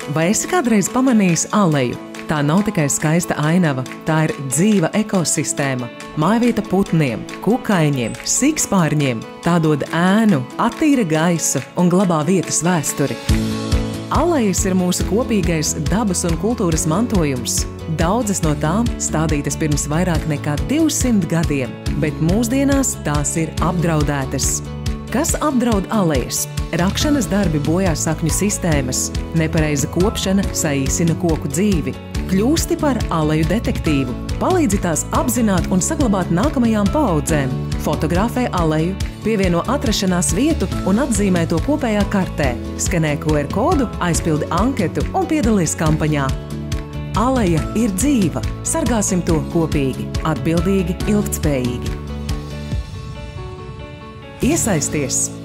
Vai esi kādreiz pamanījis aleju? Tā nav tikai skaista ainava, tā ir dzīva ekosistēma. Mājvieta putniem, kukaiņiem, sikspārņiem. Tā dod ēnu, attīra gaisu un glabā vietas vēsturi. Alejas ir mūsu kopīgais dabas un kultūras mantojums. Daudzas no tām stādītas pirms vairāk nekā 200 gadiem, bet mūsdienās tās ir apdraudētas. Kas apdraud alejas? Rakšanas darbi bojā sakņu sistēmas, nepareiza kopšana saīsina koku dzīvi. Kļūsti par aleju detektīvu, palīdzi tās apzināt un saglabāt nākamajām paaudzēm. Fotografē aleju, pievieno atrašanās vietu un atzīmē to kopējā kartē. Skenē QR kodu, aizpildi anketu un piedalies kampaņā. Aleja ir dzīva, sargāsim to kopīgi, atbildīgi, ilgtspējīgi. Iesaisties!